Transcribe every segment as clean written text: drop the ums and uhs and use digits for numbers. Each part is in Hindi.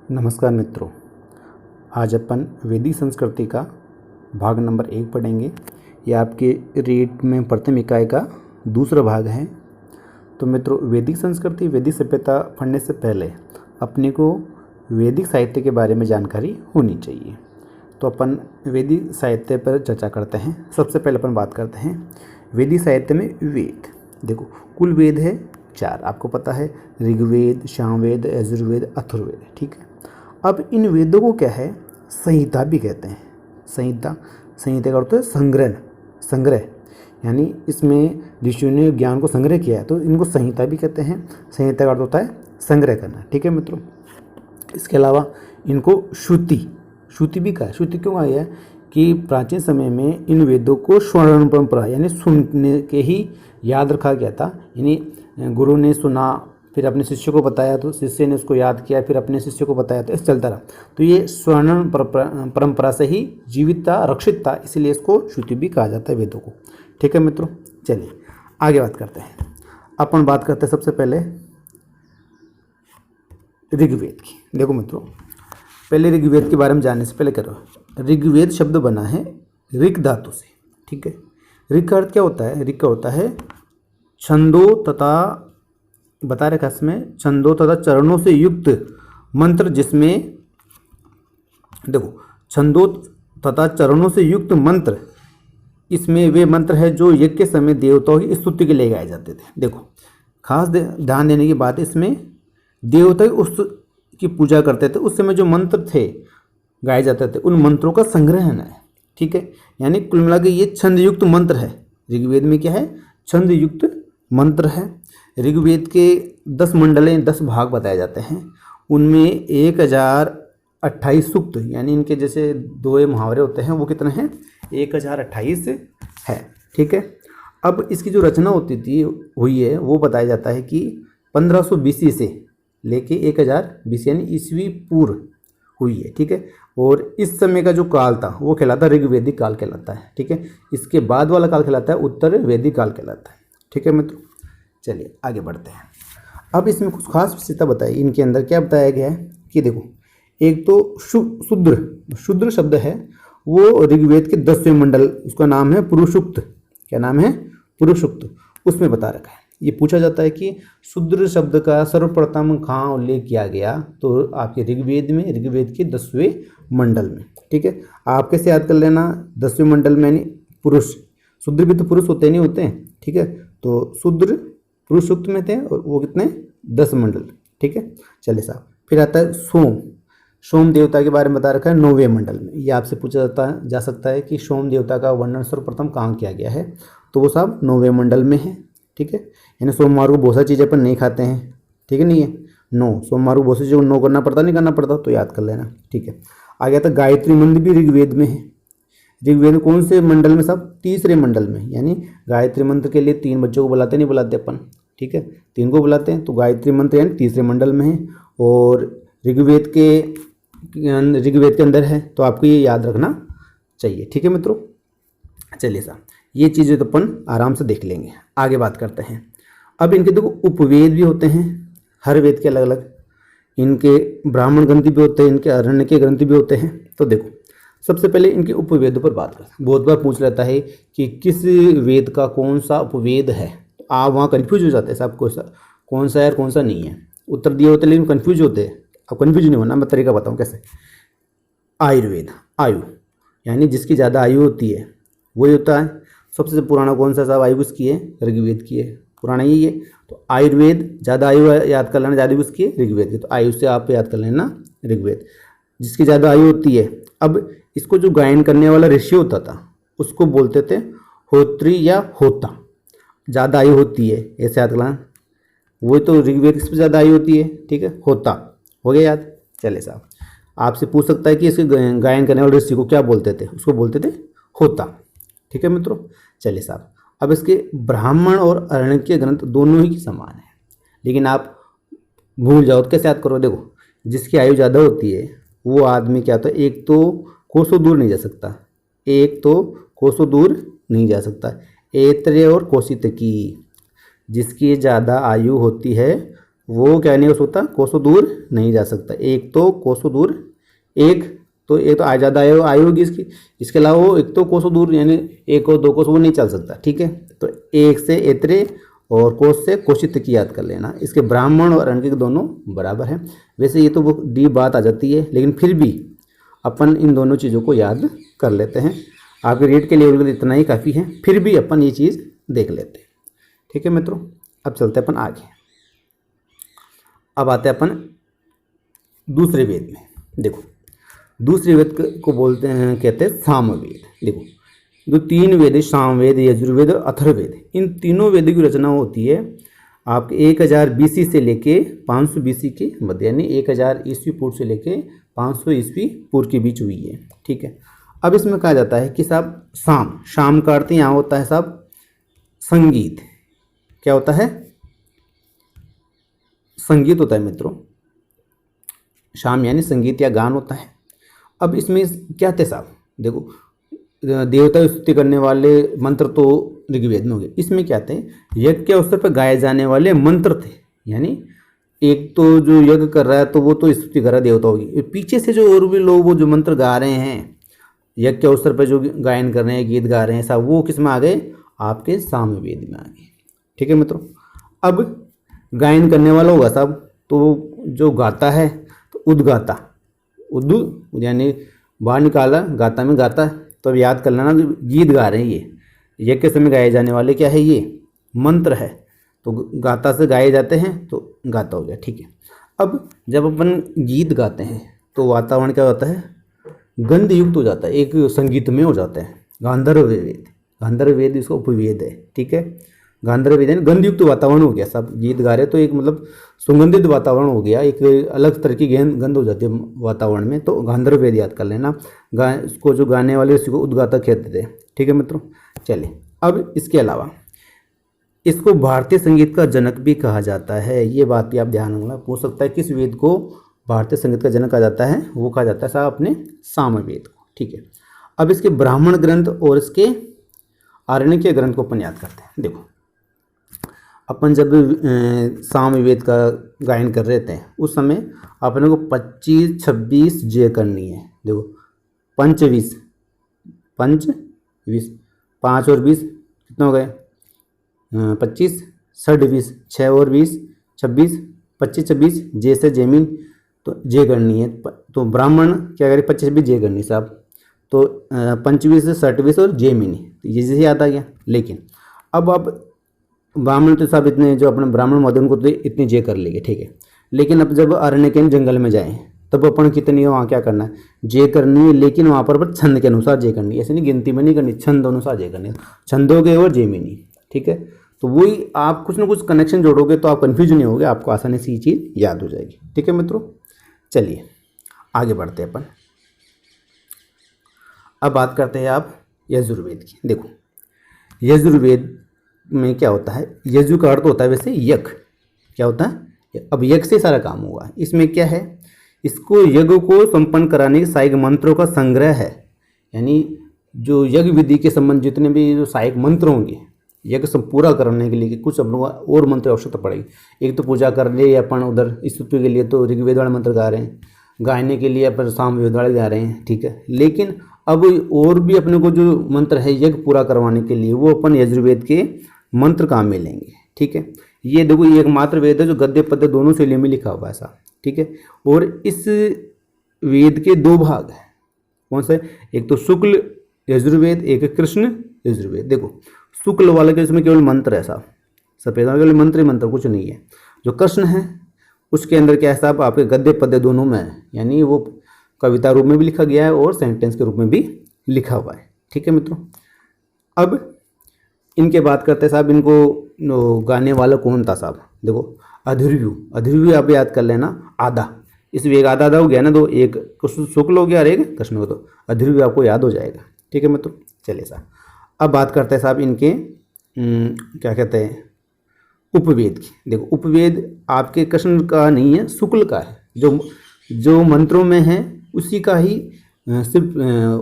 नमस्कार मित्रों, आज अपन वैदिक संस्कृति का भाग नंबर 1 पढ़ेंगे। ये आपके रीट में प्रथम इकाई का दूसरा भाग है। तो मित्रों, वैदिक संस्कृति वैदिक सभ्यता पढ़ने से पहले अपने को वैदिक साहित्य के बारे में जानकारी होनी चाहिए। तो अपन वैदिक साहित्य पर चर्चा करते हैं। सबसे पहले अपन बात करते हैं वैदिक साहित्य में वेद। देखो, कुल वेद है 4, आपको पता है, ऋग्वेद, सामवेद, यजुर्वेद, अथर्ववेद। ठीक है। अब इन वेदों को क्या है, संहिता भी कहते हैं। संहिता का अर्थ है संग्रह, यानी इसमें ऋषियों ने ज्ञान को संग्रह किया है, तो इनको संहिता भी कहते हैं। संहिता का अर्थ होता है संग्रह करना। ठीक है मित्रों। इसके अलावा इनको श्रुति भी कहा है। श्रुति क्यों कहा है कि प्राचीन समय में इन वेदों को श्रवण परंपरा यानी सुनने के ही याद रखा गया था। यानी गुरु ने सुना, फिर अपने शिष्य को बताया, तो शिष्य ने उसको याद किया, फिर अपने शिष्य को बताया, तो इस चलता रहा। तो ये स्वर्णन परंपरा से ही जीवित था, रक्षित था, इसीलिए इसको श्रुति भी कहा जाता है वेदों को। ठीक है मित्रों, चलिए आगे बात करते हैं। अपन बात करते हैं सबसे पहले ऋग्वेद की। देखो मित्रों, पहले ऋग्वेद के बारे में जानने से पहले करो, ऋग्वेद शब्द बना है ऋग धातु से। ठीक है। ऋग का अर्थ क्या होता है? ऋग का होता है छंदों तथा, बता रखा इसमें, छंदों तथा चरणों से युक्त मंत्र, जिसमें देखो छंदों तथा चरणों से युक्त मंत्र, इसमें वे मंत्र है जो यज्ञ के समय देवताओं की स्तुति के लिए गाए जाते थे। देखो, खास ध्यान देने की बात, इसमें देवता की पूजा करते थे, उस समय जो मंत्र थे गाए जाते थे, उन मंत्रों का संग्रहण है। ठीक है। यानी कुल मिला के ये छंद युक्त मंत्र है। ऋग्वेद में क्या है? छंद युक्त मंत्र है। ऋग्वेद के 10 मंडलें, 10 भाग बताए जाते हैं। उनमें 1028 सूक्त, यानी इनके जैसे 2 मुहावरे होते हैं, वो कितने हैं? 1028 है। ठीक है। अब इसकी जो रचना हुई है वो बताया जाता है कि 1500 BC से लेके 1000 BC यानी ईस्वी पूर्व हुई है। ठीक है। और इस समय का जो काल था वो कहलाता है ऋग्वेदिक काल कहलाता है। ठीक है। इसके बाद वाला काल कहलाता है उत्तर वैदिक काल कहलाता है। ठीक है मित्रों, चलिए आगे बढ़ते हैं। अब इसमें कुछ खास विशेषता बताई। इनके अंदर क्या बताया गया है कि देखो, एक तो शूद्र शब्द है, वो ऋग्वेद के 10वें मंडल, उसका नाम है पुरुषुक्त। क्या नाम है? पुरुषुक्त। उसमें बता रखा है। ये पूछा जाता है कि शूद्र शब्द का सर्वप्रथम कहाँ उल्लेख किया गया, तो आपके ऋग्वेद में, ऋग्वेद के 10वें मंडल में। ठीक है। आप कैसे याद कर लेना, 10वें मंडल में यानी पुरुष, शूद्र भी तो पुरुष होते नहीं होते हैं। ठीक है। तो शूद्र पुरुषुक्त में थे, और वो कितने? 10 मंडल। ठीक है। चलिए साहब, फिर आता है सोम देवता के बारे में बता रखा है 9वें मंडल में। ये आपसे पूछा जा सकता है कि सोम देवता का वर्णन सर्वप्रथम कहाँ किया गया है, तो वो साहब 9वें मंडल में है। ठीक है। यानी सोमवार को बहुत सारी चीज़ें अपन नहीं खाते हैं। ठीक है, नहीं है नो, सोमवार को बहुत सी चीज़ों को नो करना पड़ता, नहीं करना पड़ता, तो याद कर लेना। ठीक है। आगे आता गायत्री मंत्र भी ऋग्वेद में है। ऋग्वेद कौन से मंडल में साहब? 3रे मंडल में। यानी गायत्री मंत्र के लिए 3 बच्चों को बुलाते, नहीं बुलाते अपन। ठीक है, 3 को बुलाते हैं। तो गायत्री मंत्र यानी 3रे मंडल में है, और ऋग्वेद के अंदर है, तो आपको ये याद रखना चाहिए। ठीक है मित्रों, चलिए साहब, ये चीज़ें तो अपन आराम से देख लेंगे। आगे बात करते हैं। अब इनके देखो उपवेद भी होते हैं, हर वेद के अलग अलग। इनके ब्राह्मण ग्रंथ भी होते हैं, इनके अरण्यक ग्रंथ भी होते हैं। तो देखो, सबसे पहले इनके उपवेदों पर बात करते हैं। बहुत बार पूछ लेता है कि किस वेद का कौन सा उपवेद है, तो आप वहाँ कन्फ्यूज हो जाते हैं साहब, कौन सा है और कौन सा नहीं है। उत्तर दिए होते लेकिन कन्फ्यूज होते हैं। अब कन्फ्यूज नहीं होना, मैं तरीका बताऊँ कैसे। आयुर्वेद, आयु यानी जिसकी ज़्यादा आयु होती है वही होता है। सबसे पुराना कौन सा साहब? आयु किसकी है? ऋग्वेद की है, पुराना यही है। तो आयुर्वेद, ज़्यादा आयु याद कर लेना, ज़्यादा आयु किसकी है? ऋग्वेद की। तो आयु से आप याद कर लेना ऋग्वेद, जिसकी ज़्यादा आयु होती है। अब इसको जो गायन करने वाला ऋषि होता था उसको बोलते थे होत्री या होता। ज़्यादा आयु होती है, ऐसे याद करना। वही तो ऋग्वेद किस पर ज़्यादा आयु होती है? ठीक है, होता। हो गया याद? चले साहब, आपसे पूछ सकता है कि इसके गायन करने वाले ऋषि को क्या बोलते थे? उसको बोलते थे होता। ठीक है मित्रों, चलिए साहब, अब इसके ब्राह्मण और अरण्यक ग्रंथ दोनों ही समान है, लेकिन आप भूल जाओ तो कैसे याद करो। देखो, जिसकी आयु ज़्यादा होती है वो आदमी क्या होता है? एक तो कोसों दूर नहीं जा सकता, ऐत्रेय और कौशिक की। जिसकी ज़्यादा आयु होती है वो क्या नहीं हो सकता, कोसों दूर नहीं जा सकता। एक तो कोसों दूर, एक तो आ ज़्यादा आयु होगी इसकी, इसके अलावा वो एक तो कोसों दूर यानी एक और दो कोस वो नहीं चल सकता। ठीक है, तो एक से एतरे और कोस से कोशित की याद कर लेना। इसके ब्राह्मण और अंकित दोनों बराबर हैं। वैसे ये तो वो डी बात आ जाती है, लेकिन फिर भी अपन इन दोनों चीज़ों को याद कर लेते हैं। आपके रीड के लेवल के इतना ही काफ़ी है, फिर भी अपन ये चीज़ देख लेते हैं। ठीक है मित्रों, अब चलते हैं अपन आगे। अब आते हैं अपन दूसरे वेद में। देखो, दूसरे वेद को बोलते हैं, कहते हैं सामवेद। देखो, जो तीन वेद है, सामवेद, यजुर्वेद और अथर्ववेद, इन तीनों वेद की रचना होती है आपके 1000 बीसी से लेके 500 बीसी के मध्य, यानी 1000 ईस्वी पूर्व से लेके 500 ईस्वी पूर्व के बीच हुई है। ठीक है, अब इसमें कहा जाता है कि साहब शाम का अर्थ यहाँ होता है साहब संगीत। क्या होता है? संगीत होता है मित्रों। शाम यानी संगीत या गान होता है। अब इसमें क्या थे साहब? देखो, देवता की स्तुति करने वाले मंत्र तो ऋग्वेद में हो गए। इसमें क्या थे? यज्ञ के अवसर पर गाए जाने वाले मंत्र थे। यानी एक तो जो यज्ञ कर रहा है तो वो तो स्तुति कर रहा है देवताओं की, पीछे से जो और भी लोग वो जो मंत्र गा रहे हैं, यज्ञ के अवसर पर जो गायन कर रहे हैं, गीत गा रहे हैं साहब, वो किस में आ गए? आपके सामवेद में आ गए। ठीक है मित्रों, अब गायन करने वाला होगा साहब, तो जो गाता है तो उद्गाता, उद्दू यानी बाहर निकाला, गाता में गाता। तो अब याद कर लेना, गीत गा रहे हैं ये यज्ञ के समय गाए जाने वाले क्या है? ये मंत्र है। तो गाता से गाए जाते हैं तो गाता हो गया। ठीक है, अब जब अपन गीत गाते हैं तो वातावरण क्या होता है? गंध युक्त हो जाता है, एक संगीतमय हो जाता है। गांधर्व वेद, गांधर्व वेद इसका उपवेद है। ठीक है, गांधर्व वेद यानी गंधयुक्त वातावरण हो गया। सब गीत गा रहे तो एक मतलब सुगंधित वातावरण हो गया, एक अलग तरह की गंध हो जाती है वातावरण में। तो गांधर्व वेद याद कर लेना। इसको जो गाने वाले उसी को उद्गाता कहते थे। ठीक है मित्रों, चलिए अब इसके अलावा इसको भारतीय संगीत का जनक भी कहा जाता है। ये बात भी आप ध्यान रखना, पूछ सकता है किस वेद को भारतीय संगीत का जनक कहा जाता है? वो कहा जाता है साहब अपने सामवेद को। ठीक है, अब इसके ब्राह्मण ग्रंथ और इसके आरण्यकीय ग्रंथ को अपन याद करते हैं। देखो, अपन जब सामवेद का गायन कर रहे थे उस समय अपने को 25-26 जय करनी है। देखो, 5 5 और 20 कितने हो गए? 25, 6 6 और 20 26, 25-26 जय से जयमीन, तो जय करनी है। तो ब्राह्मण क्या करें? 25-26 जय करनी साहब। तो 25 से 27 और जयमिनी, तो ये जैसे याद आ गया। लेकिन अब आप ब्राह्मण तो साहब इतने जो अपने ब्राह्मण महोदय उनको तो इतनी जय कर लेंगे। ठीक है, लेकिन अब जब अरण्य के जंगल में जाएं तब अपन कितनी है वहाँ क्या करना है? जय करनी है, लेकिन वहाँ पर छंद के अनुसार जय करनी है। ऐसे नहीं गिनती में नहीं करनी, छंद अनुसार जय करनी है। छंदोगे और जयमिनी। ठीक है, तो वही आप कुछ ना कुछ कनेक्शन जोड़ोगे तो आप कन्फ्यूज नहीं होगे, आपको आसानी से ये चीज़ याद हो जाएगी। ठीक है मित्रों, चलिए आगे बढ़ते हैं अपन। अब बात करते हैं आप यजुर्वेद की। देखो, यजुर्वेद में क्या होता है? यजु का अर्थ होता है वैसे यज्ञ। क्या होता है? अब यज्ञ से सारा काम होगा। इसमें क्या है? इसको यज्ञ को संपन्न कराने के सहायक मंत्रों का संग्रह है। यानी जो यज्ञ विधि के संबंध जितने भी जो सहायक मंत्र होंगे यज्ञ सब पूरा करने के लिए, कि कुछ हम लोग और मंत्र आवश्यकता पड़ेगी। एक तो पूजा कर लिए अपन, उधर स्तुति के लिए तो ऋग्वेद वाले मंत्र गा रहे हैं, गायने के लिए अपन सामवेद वाले गा रहे हैं। ठीक है, लेकिन अब और भी अपने को जो मंत्र है यज्ञ पूरा करवाने के लिए वो अपन यजुर्वेद के मंत्र काम में लेंगे। ठीक है, ये देखो, ये एकमात्र वेद है जो गद्य पद्य दोनों शैलियों में लिखा हुआ है ऐसा। ठीक है, और इस वेद के 2 भाग हैं। कौन से? एक तो शुक्ल यजुर्वेद, एक कृष्ण यजुर्वेद। देखो, शुक्ल वाले के इसमें केवल मंत्र है साहब, सफेद वाले केवल मंत्र ही मंत्र, कुछ नहीं है। जो कृष्ण है उसके अंदर क्या है साहब? आपके गद्य पद्य दोनों में है, यानी वो कविता रूप में भी लिखा गया है और सेंटेंस के रूप में भी लिखा हुआ है। ठीक है मित्रों, अब इनके बात करते हैं साहब, इनको गाने वाला कौन था साहब? देखो, अधर्व्यू आप याद कर लेना, आधा, इसमें एक आधा हो गया ना, दो, एक शुक्ल हो गया और एक कृष्ण हो, तो अधर्व्यू आपको याद हो जाएगा। ठीक है मित्रों, चलिए साहब अब बात करते हैं साहब इनके क्या कहते हैं उपवेद की। देखो, उपवेद आपके कृष्ण का नहीं है, शुक्ल का है। जो मंत्रों में है उसी का ही सिर्फ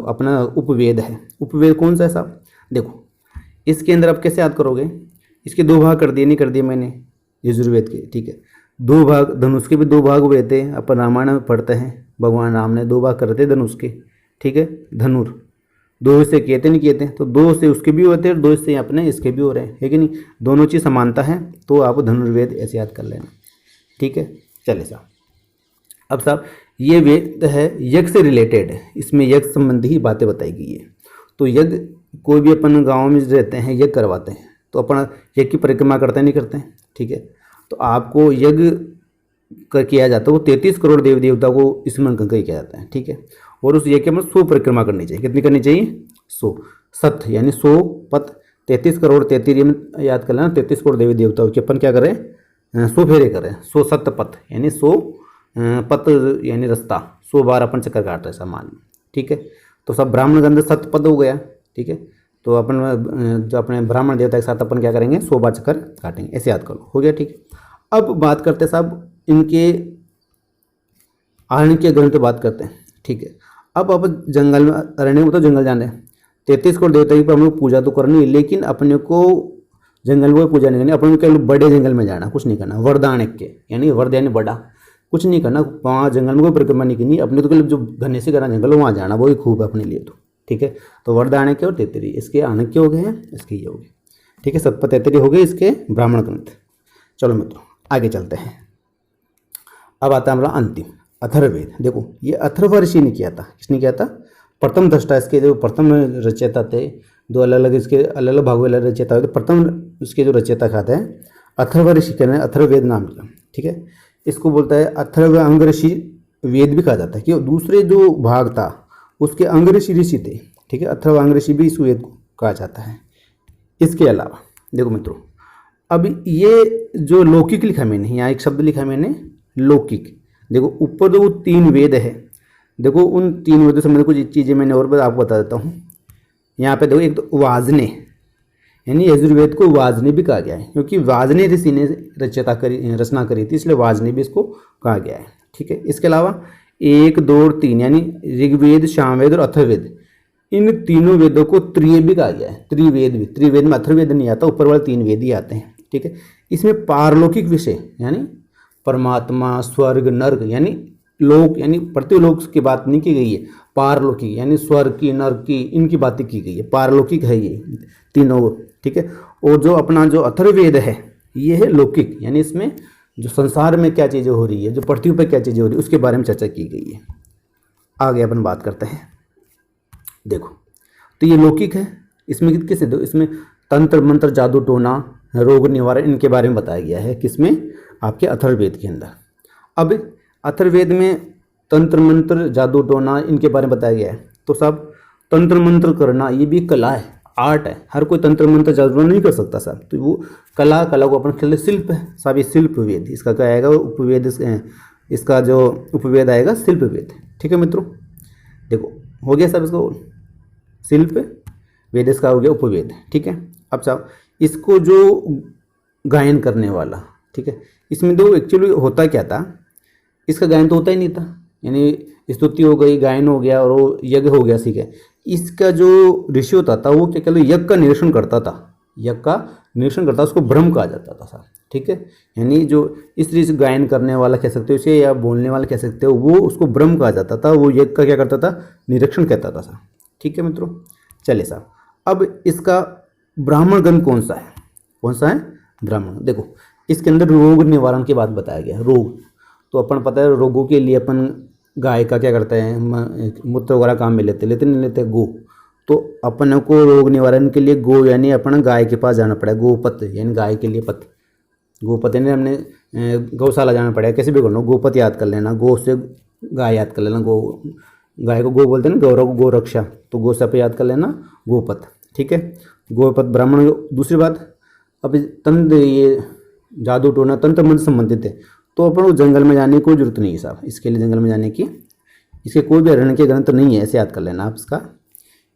अपना उपवेद है। उपवेद कौन सा है साहब? देखो, इसके अंदर आप कैसे याद करोगे? इसके 2 भाग कर दिए, नहीं कर दिए मैंने यजुर्वेद के। ठीक है, दो भाग, धनुष के भी दो भाग हुए थे, अपन रामायण में पढ़ते हैं, भगवान राम ने दो भाग करते धनुष के, ठीक है, धनुर दो हिस्से किए थे नहीं किए थे, तो दो से उसके भी होते हैं और दो हिस्से अपने इसके भी हो रहे हैं, है कि नहीं, दोनों चीज़ समानता है, तो आप धनुर्वेद ऐसे याद कर लेना, ठीक है। चले साहब, अब साहब ये वेद है यज्ञ से रिलेटेड है, इसमें यज्ञ संबंधी ही बातें बताई गई है। तो यज्ञ कोई भी अपन गाँव में रहते हैं यज्ञ करवाते हैं, तो अपन यज्ञ की परिक्रमा करते हैं नहीं करते हैं, ठीक है। तो आपको यज्ञ किया जाता है, वो 33 करोड़ देवी देवता को स्मरण करके किया जाता है, ठीक है। और उस यज्ञ में 100 परिक्रमा करनी चाहिए, कितनी करनी चाहिए, 100 सत यानी 100 पथ, 33 करोड़ 33 याद कर लेना, 33 करोड़ देवी देवताओं के अपन क्या करें, 100 फेरे करें, 100 सत पथ यानी 100 पथ यानी रास्ता, 100 बार अपन चक्कर काट रहे सामान, ठीक है। तो सब ब्राह्मण गंध सत पद हो गया, ठीक है। तो अपन जो अपने ब्राह्मण देवता के साथ अपन क्या करेंगे, 100 बार चक्कर काटेंगे, ऐसे याद करो, हो गया, ठीक है। अब बात करते हैं साहब इनके आरण्य ग्रंथ बात करते हैं, ठीक है। अब जंगल में, अरण्य में तो जंगल जाने हैं, 33 करोड़ देवता की हम लोग पूजा तो करनी है, लेकिन अपने को जंगल में पूजा नहीं करनी, अपने को केवल बड़े जंगल में जाना, कुछ नहीं करना, वरदानक के यानी वर्द यानी बड़ा, कुछ नहीं करना, वहाँ जंगल में कोई परिक्रमा नहीं करनी अपने, तो केवल जो घने से घना जंगल हो वहाँ जाना, वही खूब है अपने लिए, तो ठीक है। तो वरदानक और तेतरी, इसके आणक्य हो गए हैं, इसके ये हो गए, ठीक है, सतपथ तेतरी हो गए इसके ब्राह्मण ग्रंथ। चलो मित्रों आगे चलते हैं। अब आता है हमारा अंतिम अथर्ववेद। देखो ये अथर्व ऋषि ने किया था, किसने किया था, प्रथम दृष्टा, इसके जो प्रथम रचयिता थे, दो अलग अलग इसके अलग अलग भागों में रचयिता हुए, तो प्रथम इसके जो रचयिता खाते हैं अथर्व ऋषि के नाम अथर्ववेद नाम का, ठीक है। इसको बोलता है अथर्व अंग ऋषि वेद भी कहा जाता है, कि दूसरे जो भाग था उसके अंग ऋषि थे, ठीक है, अथर्व अंग ऋषि भी इस वेद को कहा जाता है। इसके अलावा देखो मित्रों, अब ये जो लौकिक लिखा मैंने, यहाँ एक शब्द लिखा मैंने लौकिक, देखो ऊपर जो 3 वेद है, देखो उन 3 वेदों से कुछ चीज़ें मैंने और आपको बता देता हूँ। यहाँ पे देखो एक तो वाजने यानी यजुर्वेद को वाजने भी कहा गया है, क्योंकि वाजने ऋषि ने रचना करी थी, इसलिए वाजने भी इसको कहा गया है, ठीक है। इसके अलावा 1 2 और 3 यानी ऋग्वेद, सामवेद और अथर्ववेद, इन तीनों वेदों को त्रिवेद भी कहा गया है, त्रिवेद भी, त्रिवेद में अथर्ववेद नहीं आता, ऊपर वाले 3 वेद ही आते हैं, ठीक है। इसमें पारलौकिक विषय यानी परमात्मा, स्वर्ग, नर्क यानी लोक यानी पृथ्वीलोक की बात नहीं की गई है, पारलौकिक यानी स्वर्ग की, नर्क की, इनकी बातें की गई है, पारलौकिक है ये तीनों, ठीक है। और जो अपना जो अथर्ववेद है ये है लौकिक, यानी इसमें जो संसार में क्या चीज़ें हो रही है, जो पृथ्वी पर क्या चीज़ें हो रही है, उसके बारे में चर्चा की गई है। आगे अपन बात करते हैं। देखो तो ये लौकिक है, इसमें किस, इसमें तंत्र मंत्र, जादू टोना, रोग निवारण, इनके बारे में बताया गया है, किसमें, आपके अथर्ववेद के अंदर। अब अथर्ववेद में तंत्र मंत्र, जादू टोना, इनके बारे में बताया गया है। तो सब तंत्र मंत्र करना ये भी कला है, आर्ट है, हर कोई तंत्र मंत्र जादू टोना नहीं कर सकता साहब, तो वो कला को अपन खेल शिल्प है साहब, ये शिल्प वेद, इसका क्या आएगा उपवेद, इसका जो उपवेद आएगा शिल्प वेद, ठीक है मित्रों। देखो हो गया साहब, इसको शिल्प वेद इसका हो गया उपवेद, ठीक है। अब साहब इसको जो गायन करने वाला, ठीक है, इसमें तो एक्चुअली होता क्या था, इसका गायन तो होता ही नहीं था, यानी स्तुति हो गई, गायन हो गया और वो यज्ञ हो गया, ठीक है। इसका जो ऋषि होता था वो क्या कहते यज्ञ का निरीक्षण करता था, यज्ञ का निरीक्षण करता, उसको ब्रह्म कहा जाता था साहब, ठीक है। यानी जो इस ऋषि गायन करने वाला कह सकते हो इसे, या बोलने वाला कह सकते हो, वो उसको ब्रह्म कहा जाता था, वो यज्ञ का क्या करता था, निरीक्षण कहता था साहब, ठीक है मित्रों। चलिए साहब अब इसका ब्राह्मण ग्रंथ कौन सा है, कौन सा है ब्राह्मण। देखो इसके अंदर रोग निवारण की बात बताया गया है। रोग तो अपन पता है, रोगों के लिए अपन गाय का क्या करते हैं, मूत्र वगैरह काम में लेते नहीं लेते गो, तो अपन को रोग निवारण के लिए गो यानी अपन गाय के पास जाना पड़ेगा, गोपत यानी गाय के लिए पत, गोपत यानी हमने गौशाला जाना पड़ेगा, कैसे भी कर लो, गोपत याद कर लेना, गो से गाय याद कर लेना, गो गाय को गो बोलते हैं ना, गौरव गो रक्षा, तो गो से याद कर लेना गोपत, ठीक है, गोपत ब्राह्मण। दूसरी बात, अब तंत्र, ये जादू टोना तंत्र मंत्र संबंधित है, तो अपन को जंगल में जाने की कोई जरूरत नहीं है साहब, इसके लिए जंगल में जाने की, इसके कोई भी अरण्य के ग्रंथ नहीं है, ऐसे याद कर लेना आप इसका,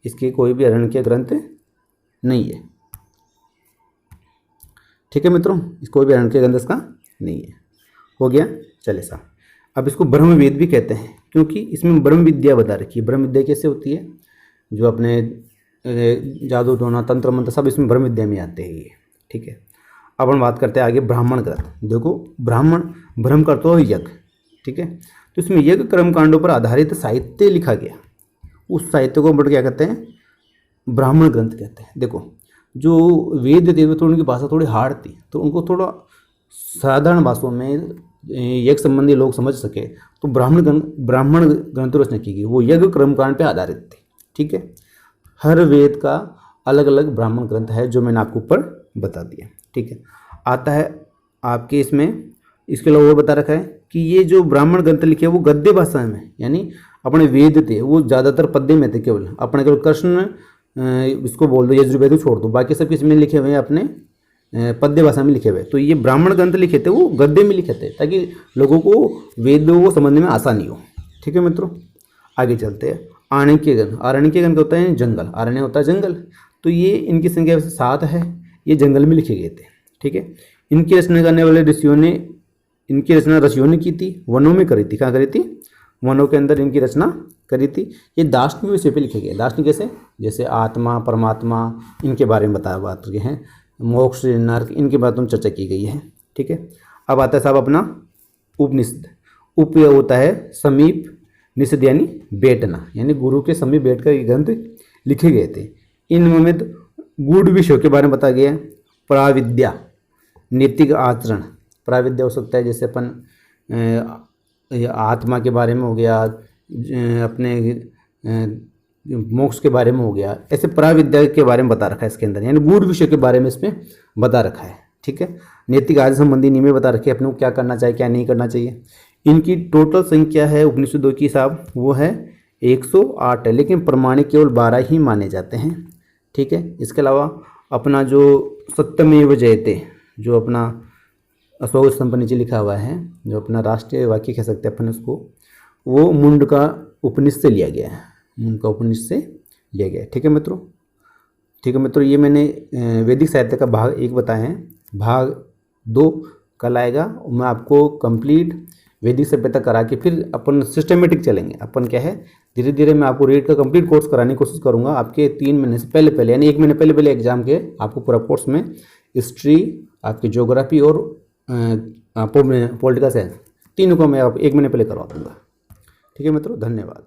इसके कोई भी अरण्य के ग्रंथ नहीं है, ठीक है मित्रों, इसको कोई भी अरण्य के ग्रंथ इसका नहीं है। हो गया, चले साहब अब इसको ब्रह्मवेद भी कहते हैं, क्योंकि इसमें ब्रह्म विद्या बता रखी है। ब्रह्म विद्या कैसे होती है, जो अपने जादू टोना तंत्र मंत्र सब इसमें ब्रह्म विद्या में आते हैं ये, ठीक है। अपन बात करते हैं आगे ब्राह्मण ग्रंथ। देखो ब्राह्मण ब्रह्म का तो यज्ञ, ठीक है, तो इसमें यज्ञ कर्मकांडों पर आधारित साहित्य लिखा गया, उस साहित्य को क्या कहते हैं, ब्राह्मण ग्रंथ कहते हैं। देखो जो वेद थे वो थोड़ी उनकी भाषा थोड़ी हार्ड थी, तो उनको थोड़ा साधारण भाषाओं में यज्ञ संबंधी लोग समझ सके, तो ब्राह्मण ग्रंथ रचना की गई, वो यज्ञ कर्मकांड पे आधारित थी, ठीक है। हर वेद का अलग अलग ब्राह्मण ग्रंथ है जो मैंने आपको ऊपर बता दिया, ठीक है। आता है आपके इसमें, इसके अलावा वो बता रखा है कि ये जो ब्राह्मण ग्रंथ लिखे वो गद्य भाषा में, यानी अपने वेद थे वो ज़्यादातर पद्य में थे, केवल अपने केवल कृष्ण इसको बोल दो, यजुर्वेद छोड़ दो, बाकी सब किस में लिखे हुए हैं, अपने पद्य भाषा में लिखे हुए। तो ये ब्राह्मण ग्रंथ लिखे थे वो गद्य में लिखे थे, ताकि लोगों को वेदों को समझने में आसानी हो, ठीक है मित्रों। आगे चलते हैं। आरण्यक ग्रंथ, आरण्यक ग्रंथ होता है जंगल, आरण्य होता है जंगल, तो ये इनकी संख्या वैसे 7 है, ये जंगल में लिखे गए थे, ठीक है। इनकी रचना करने वाले ऋषियों ने, इनकी रचना ऋषियों ने की थी, वनों में करी थी। कहाँ करी थी? वनों के अंदर इनकी रचना करी थी। ये दार्शनिक विषय पे लिखे गए। दार्शनिक कैसे? जैसे आत्मा, परमात्मा, इनके बारे में बात किए हैं, मोक्ष, नरक, इनके बारे में चर्चा की गई है, ठीक है। अब आता है साहब अपना उपनिषद। उप होता है समीप, निषद यानी बैठना, यानी गुरु के समीप बैठकर ये ग्रंथ लिखे गए थे। इनमें गूढ़ विषयों के बारे में बताया गया है। प्राविद्या, नैतिक आचरण, प्राविद्या हो सकता है जैसे अपन आत्मा के बारे में हो गया, अपने मोक्ष के बारे में हो गया, ऐसे प्राविद्या के बारे में बता रखा है इसके अंदर, यानी गूढ़ विषय के बारे में इसमें बता रखा है, ठीक है। नैतिक आचरण संबंधी नियम बता रखे अपने को, क्या करना चाहिए क्या नहीं करना चाहिए। इनकी टोटल संख्या है उपनिषदों की साहब, वो है 108 है, लेकिन प्रमाणिक केवल 12 ही माने जाते हैं, ठीक है। इसके अलावा अपना जो सत्यमेव जयते, जो अपना अशोक स्तंभ पर नीचे लिखा हुआ है, जो अपना राष्ट्रीय वाक्य कह सकते हैं अपन उसको, वो मुंड का उपनिषद से लिया गया है, मुंड का उपनिषद से लिया गया है, ठीक है मित्रों। ठीक है मित्रों, ये मैंने वैदिक साहित्य का भाग 1 बताया है। भाग 2 कल आएगा, मैं आपको कंप्लीट वैदिक सभ्यता करा के फिर अपन सिस्टमेटिक चलेंगे। अपन क्या है, धीरे धीरे मैं आपको रेट का कंप्लीट कोर्स कराने की कोशिश करूंगा। आपके 3 महीने से पहले यानी 1 महीने पहले एग्जाम के आपको पूरा कोर्स में हिस्ट्री, आपकी ज्योग्राफी और पॉलिटिकल साइंस, तीनों को मैं आप 1 महीने पहले करवा दूंगा, ठीक है मित्रों। धन्यवाद।